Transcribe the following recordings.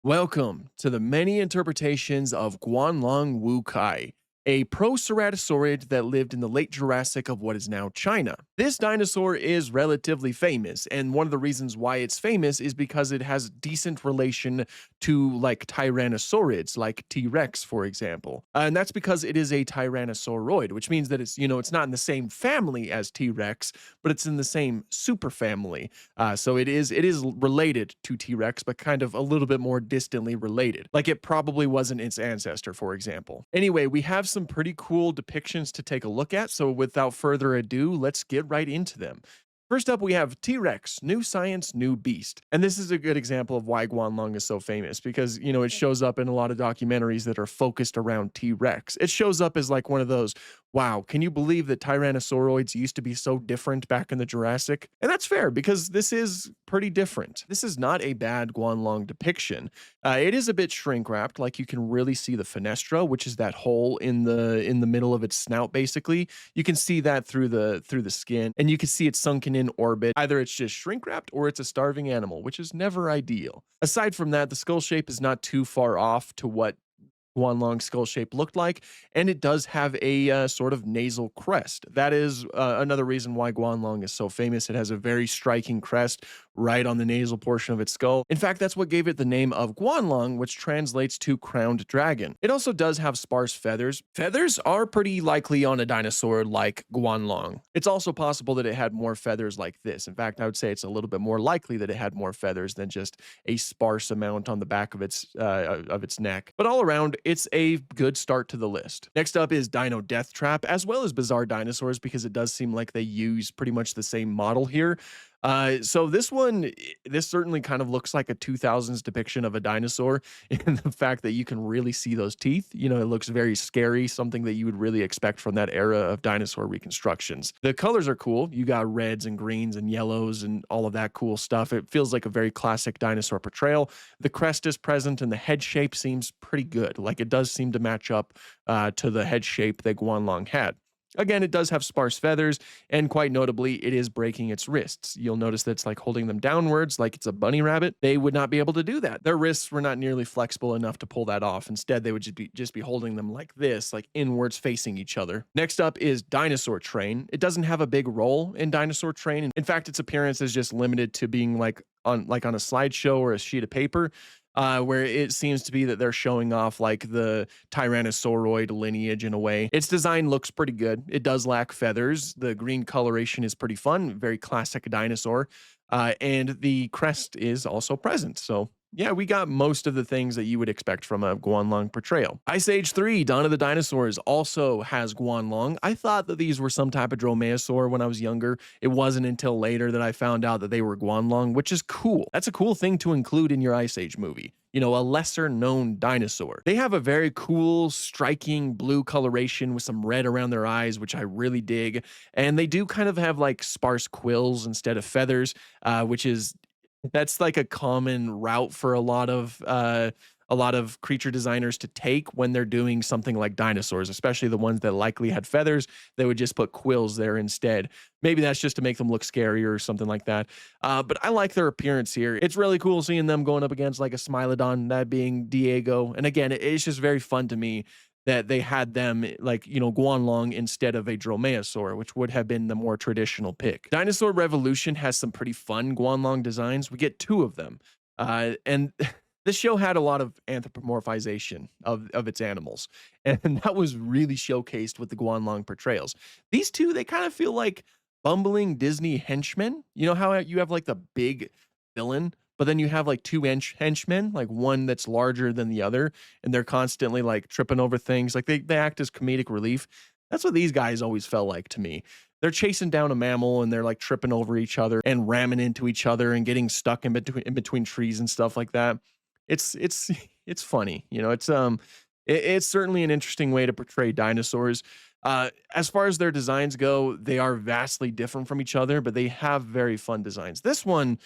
Welcome to the many interpretations of Guanlong Wu Kai, a proceratosaurid that lived in the late Jurassic of what is now China. This dinosaur is relatively famous, and one of the reasons why it's famous is because it has decent relation to like tyrannosaurids, like T-Rex, for example. And that's because it is a tyrannosauroid, which means that it's not in the same family as T-Rex, but it's in the same superfamily. So it is related to T-Rex, but kind of a little bit more distantly related. Like it probably wasn't its ancestor, for example. Anyway, we have some pretty cool depictions to take a look at. So without further ado, let's get right into them. First up, we have T-Rex, new science, new beast. And this is a good example of why Guanlong is so famous because, it shows up in a lot of documentaries that are focused around T-Rex. It shows up as like one of those, wow, can you believe that tyrannosauroids used to be so different back in the Jurassic? And that's fair because this is pretty different. This is not a bad Guanlong depiction. It is a bit shrink wrapped, like you can really see the fenestra, which is that hole in the middle of its snout, basically. You can see that through the skin, and you can see it sunken in orbit. Either it's just shrink wrapped or it's a starving animal, which is never ideal. Aside from that, the skull shape is not too far off to what Guanlong's skull shape looked like, and it does have a sort of nasal crest. That is another reason why Guanlong is so famous. It has a very striking crest right on the nasal portion of its skull. In fact, that's what gave it the name of Guanlong, which translates to crowned dragon. It also does have sparse feathers. Feathers are pretty likely on a dinosaur like Guanlong. It's also possible that it had more feathers like this. In fact, I would say it's a little bit more likely that it had more feathers than just a sparse amount on the back of its neck. But all around, it's a good start to the list. Next up is Dino Death Trap, as well as Bizarre Dinosaurs, because it does seem like they use pretty much the same model here. So this certainly kind of looks like a 2000s depiction of a dinosaur in the fact that you can really see those teeth. It looks very scary, something that you would really expect from that era of dinosaur reconstructions. The colors are cool. You got reds and greens and yellows and all of that cool stuff. It feels like a very classic dinosaur portrayal. The crest is present and the head shape seems pretty good. Like it does seem to match up to the head shape that Guanlong had. Again, it does have sparse feathers, and quite notably, it is breaking its wrists. You'll notice that it's like holding them downwards like it's a bunny rabbit. They would not be able to do that. Their wrists were not nearly flexible enough to pull that off. Instead, they would just be holding them like this, like inwards facing each other. Next up is Dinosaur Train. It doesn't have a big role in Dinosaur Train. In fact, its appearance is just limited to being like on a slideshow or a sheet of paper where it seems to be that they're showing off like the Tyrannosauroid lineage in a way. Its design looks pretty good. It does lack feathers. The green coloration is pretty fun, very classic dinosaur. And the crest is also present. So yeah, we got most of the things that you would expect from a Guanlong portrayal. Ice Age 3, Dawn of the Dinosaurs, also has Guanlong. I thought that these were some type of dromaeosaur when I was younger. It wasn't until later that I found out that they were Guanlong, which is cool. That's a cool thing to include in your Ice Age movie. A lesser known dinosaur. They have a very cool, striking blue coloration with some red around their eyes, which I really dig. And they do kind of have like sparse quills instead of feathers, which is that's like a common route for a lot of creature designers to take when they're doing something like dinosaurs, especially the ones that likely had feathers. They would just put quills there instead. Maybe that's just to make them look scarier or something like that. But I like their appearance here. It's really cool seeing them going up against like a Smilodon, that being Diego. And again, it's just very fun to me that they had them like, Guanlong instead of a dromaeosaur, which would have been the more traditional pick. Dinosaur Revolution has some pretty fun Guanlong designs. We get two of them. And this show had a lot of anthropomorphization of its animals, and that was really showcased with the Guanlong portrayals. These two, they kind of feel like bumbling Disney henchmen. You know how you have like the big villain, but then you have like two henchmen, like one that's larger than the other, and they're constantly like tripping over things. Like they act as comedic relief. That's what these guys always felt like to me. They're chasing down a mammal and they're like tripping over each other and ramming into each other and getting stuck in between trees and stuff like that. It's it's funny. It's certainly an interesting way to portray dinosaurs. As far as their designs go, they are vastly different from each other, but they have very fun designs. This one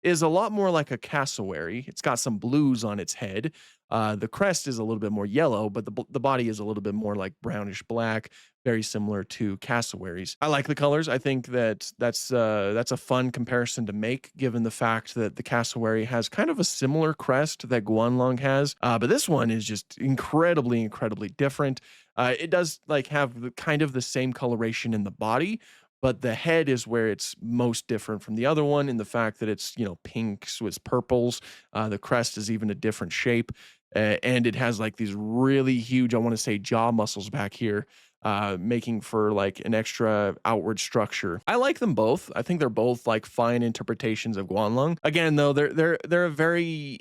is a lot more like a cassowary. It's got some blues on its head. The crest is a little bit more yellow, but the body is a little bit more like brownish black, very similar to cassowaries. I like the colors. I think that that's a fun comparison to make, given the fact that the cassowary has kind of a similar crest that Guanlong has, but this one is just incredibly, incredibly different. It does like have the kind of the same coloration in the body, but the head is where it's most different from the other one in the fact that it's, pinks with purples. The crest is even a different shape. And it has like these really huge, I want to say, jaw muscles back here, making for like an extra outward structure. I like them both. I think they're both like fine interpretations of Guanlong. Again, though, they're a very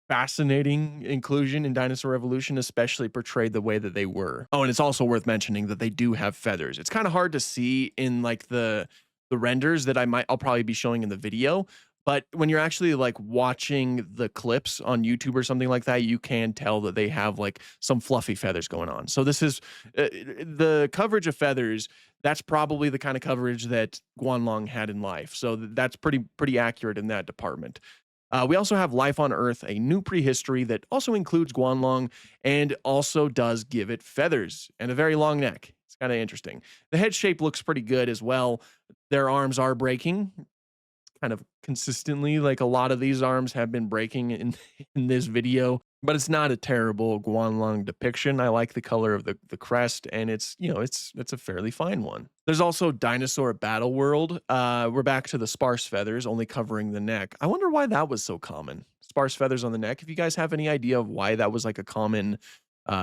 fascinating inclusion in Dinosaur Evolution, especially portrayed the way that they were. Oh, and it's also worth mentioning that they do have feathers. It's kind of hard to see in like the renders that I'll probably be showing in the video, but when you're actually like watching the clips on YouTube or something like that, you can tell that they have like some fluffy feathers going on. So this is the coverage of feathers. That's probably the kind of coverage that Guanlong had in life. So that's pretty accurate in that department. We also have Life on Earth, a new prehistory that also includes Guanlong and also does give it feathers and a very long neck. It's kind of interesting. The head shape looks pretty good as well. Their arms are breaking kind of consistently. Like a lot of these arms have been breaking in, in this video, but it's not a terrible Guanlong depiction. I like the color of the crest, and it's a fairly fine one. There's also Dinosaur Battle World. We're back to the sparse feathers, only covering the neck. I wonder why that was so common. Sparse feathers on the neck. If you guys have any idea of why that was like a common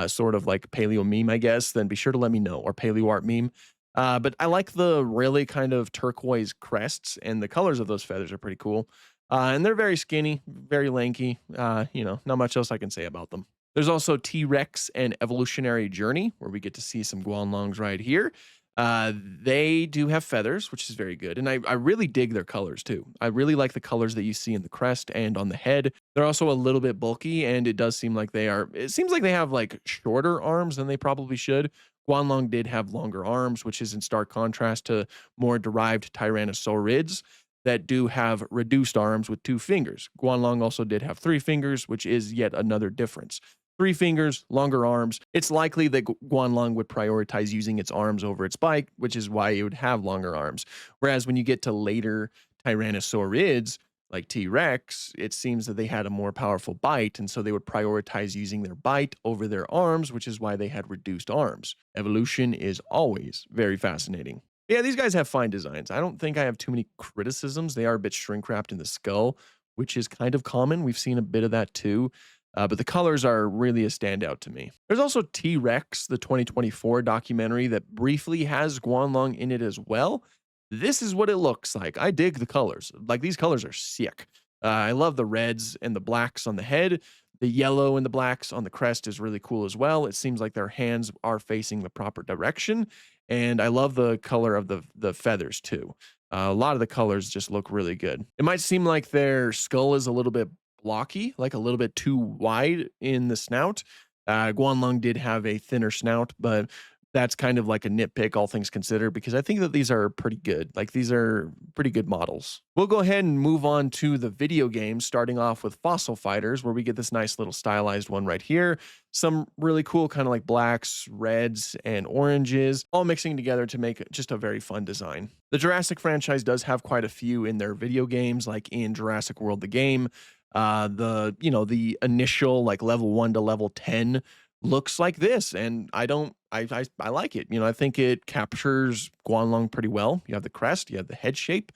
sort of like paleo meme, I guess, then be sure to let me know, or paleo art meme. But I like the really kind of turquoise crests, and the colors of those feathers are pretty cool. And they're very skinny, very lanky. Not much else I can say about them. There's also T-Rex and Evolutionary Journey, where we get to see some Guanlongs right here. They do have feathers, which is very good. And I really dig their colors too. I really like the colors that you see in the crest and on the head. They're also a little bit bulky, and it does seem like it seems like they have like shorter arms than they probably should. Guanlong did have longer arms, which is in stark contrast to more derived tyrannosaurids that do have reduced arms with 2 fingers. Guanlong also did have 3 fingers, which is yet another difference. 3 fingers, longer arms. It's likely that Guanlong would prioritize using its arms over its bite, which is why it would have longer arms. Whereas when you get to later tyrannosaurids, like T-Rex, it seems that they had a more powerful bite, and so they would prioritize using their bite over their arms, which is why they had reduced arms. Evolution is always very fascinating. Yeah, these guys have fine designs. I don't think I have too many criticisms. They are a bit shrink wrapped in the skull, which is kind of common. We've seen a bit of that too. But the colors are really a standout to me. There's also T-Rex, the 2024 documentary that briefly has Guanlong in it as well. This is what it looks like. I dig the colors. Like, these colors are sick. I love the reds and the blacks on the head. The yellow and the blacks on the crest is really cool as well. It seems like their hands are facing the proper direction. And I love the color of the feathers too. A lot of the colors just look really good. It might seem like their skull is a little bit blocky, like a little bit too wide in the snout. Guanlong did have a thinner snout, but that's kind of like a nitpick, all things considered, because I think that these are pretty good. Like, these are pretty good models. We'll go ahead and move on to the video games, starting off with Fossil Fighters, where we get this nice little stylized one right here. Some really cool kind of like blacks, reds, and oranges, all mixing together to make just a very fun design. The Jurassic franchise does have quite a few in their video games, like in Jurassic World, the game. The initial like level 1 to level 10 looks like this, and I like it. I think it captures Guanlong pretty well. You have the crest, you have the head shape,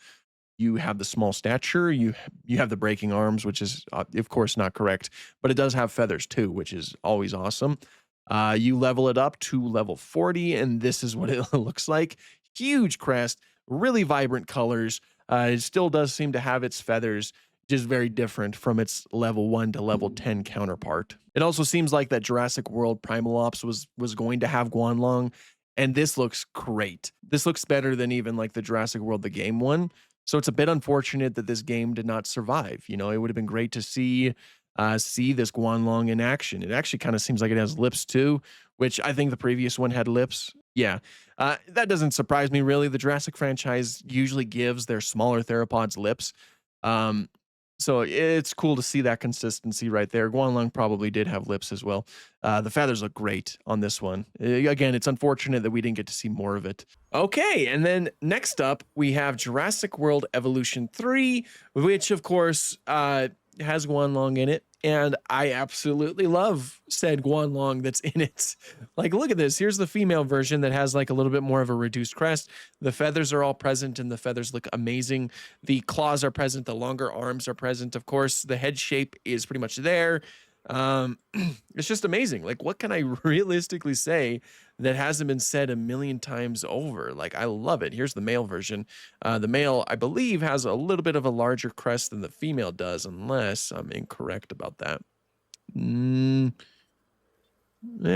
you have the small stature, you have the breaking arms, which is of course not correct, but it does have feathers too, which is always awesome. You level it up to level 40, and this is what it looks like. Huge crest, really vibrant colors. It still does seem to have its feathers, just very different from its level 1 to level 10 counterpart. It also seems like that Jurassic World Primal Ops was going to have Guanlong, and this looks great. This looks better than even like the Jurassic World the game one. So it's a bit unfortunate that this game did not survive. It would have been great to see this Guanlong in action. It actually kind of seems like it has lips too, which I think the previous one had lips. Yeah, that doesn't surprise me really. The Jurassic franchise usually gives their smaller theropods lips. So it's cool to see that consistency right there. Guanlong probably did have lips as well. The feathers look great on this one. Again, it's unfortunate that we didn't get to see more of it. Okay, and then next up, we have Jurassic World Evolution 3, which of course has Guanlong in it. And I absolutely love said Guanlong that's in it. Like, look at this. Here's the female version that has like a little bit more of a reduced crest. The feathers are all present and the feathers look amazing. The claws are present. The longer arms are present. Of course, the head shape is pretty much there. It's just amazing. Like, what can I realistically say that hasn't been said a million times over? Like, I love it. Here's the male version. The male, I believe, has a little bit of a larger crest than the female does, unless I'm incorrect about that. Yeah,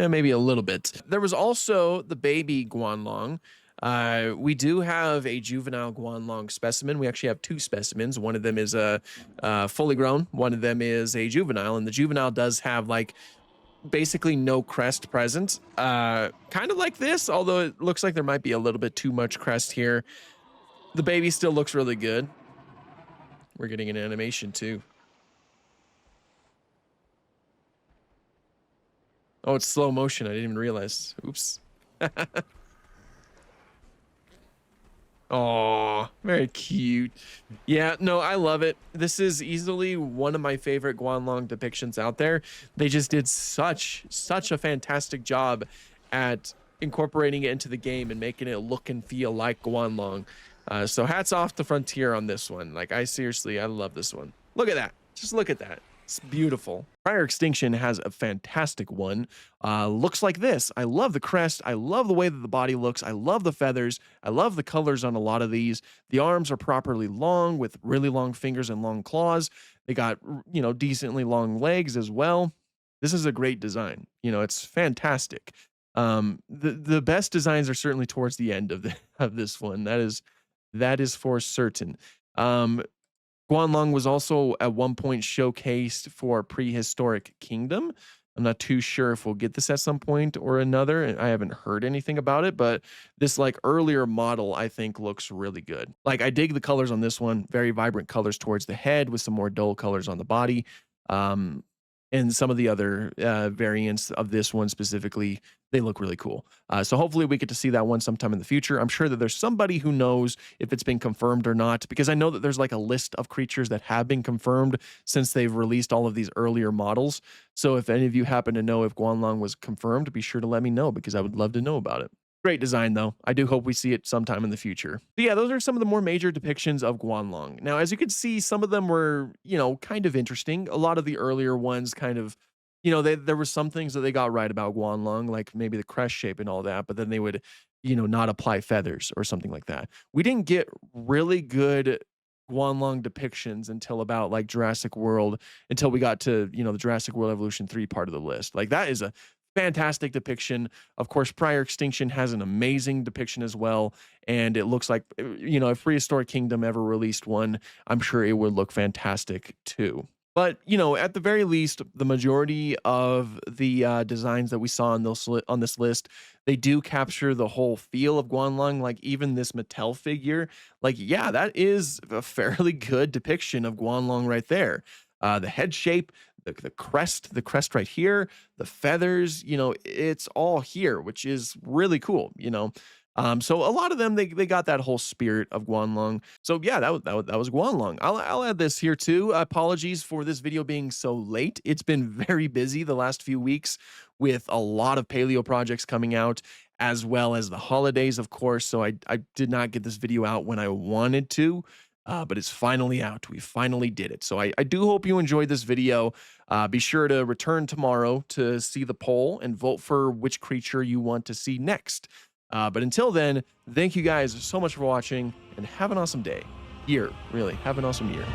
maybe a little bit. There was also the baby Guanlong. We do have a juvenile Guanlong specimen. We actually have two specimens. One of them is a fully grown. One of them is a juvenile, and the juvenile does have like basically no crest present. Kind of like this, although it looks like there might be a little bit too much crest here. The baby still looks really good. We're getting an animation too. Oh, it's slow motion. I didn't even realize. Oops. Oh, very cute. Yeah, no, I love it. This is easily one of my favorite Guanlong depictions out there. They just did such a fantastic job at incorporating it into the game and making it look and feel like Guanlong. So hats off to Frontier on this one. Like, I love this one. Look at that. Just look at that. It's beautiful. Prior Extinction has a fantastic one. Looks like this. I love the crest. I love the way that the body looks. I love the feathers. I love the colors on a lot of these. The arms are properly long with really long fingers and long claws. They got, you know, decently long legs as well. This is a great design. You know, it's fantastic. The best designs are certainly towards the end of this one. That is for certain. Guanlong was also at one point showcased for Prehistoric Kingdom. I'm not too sure if we'll get this at some point or another. I haven't heard anything about it, but this like earlier model I think looks really good. Like, I dig the colors on this one. Very vibrant colors towards the head with some more dull colors on the body. And some of the other variants of this one specifically, they look really cool. So hopefully we get to see that one sometime in the future. I'm sure that there's somebody who knows if it's been confirmed or not, because I know that there's like a list of creatures that have been confirmed since they've released all of these earlier models. So if any of you happen to know if Guanlong was confirmed, be sure to let me know, because I would love to know about it. Great design, though. I do hope we see it sometime in the future. But yeah, those are some of the more major depictions of Guanlong. Now, as you can see, some of them were, you know, kind of interesting. A lot of the earlier ones kind of, you know, there were some things that they got right about Guanlong, like maybe the crest shape and all that, but then they would, you know, not apply feathers or something like that. We didn't get really good Guanlong depictions until about like Jurassic World, until we got to, you know, the Jurassic World Evolution 3 part of the list. Like, that is a fantastic depiction. Of course, Prior Extinction has an amazing depiction as well, and it looks like, you know, if Prehistoric Kingdom ever released one, I'm sure it would look fantastic too. But, you know, at the very least, the majority of the designs that we saw on this list, they do capture the whole feel of Guanlong. Like, even this Mattel figure, like, yeah, that is a fairly good depiction of Guanlong right there. The head shape, the crest right here, the feathers, you know, it's all here, which is really cool, you know. So a lot of them, they got that whole spirit of Guanlong. So yeah, that was Guanlong. I'll add this here too. Apologies for this video being so late. It's been very busy the last few weeks with a lot of paleo projects coming out, as well as the holidays, of course. So I did not get this video out when I wanted to. But it's finally out. We finally did it. So I do hope you enjoyed this video. Be sure to return tomorrow to see the poll and vote for which creature you want to see next. But until then, thank you guys so much for watching, and have an awesome day. Really, have an awesome year.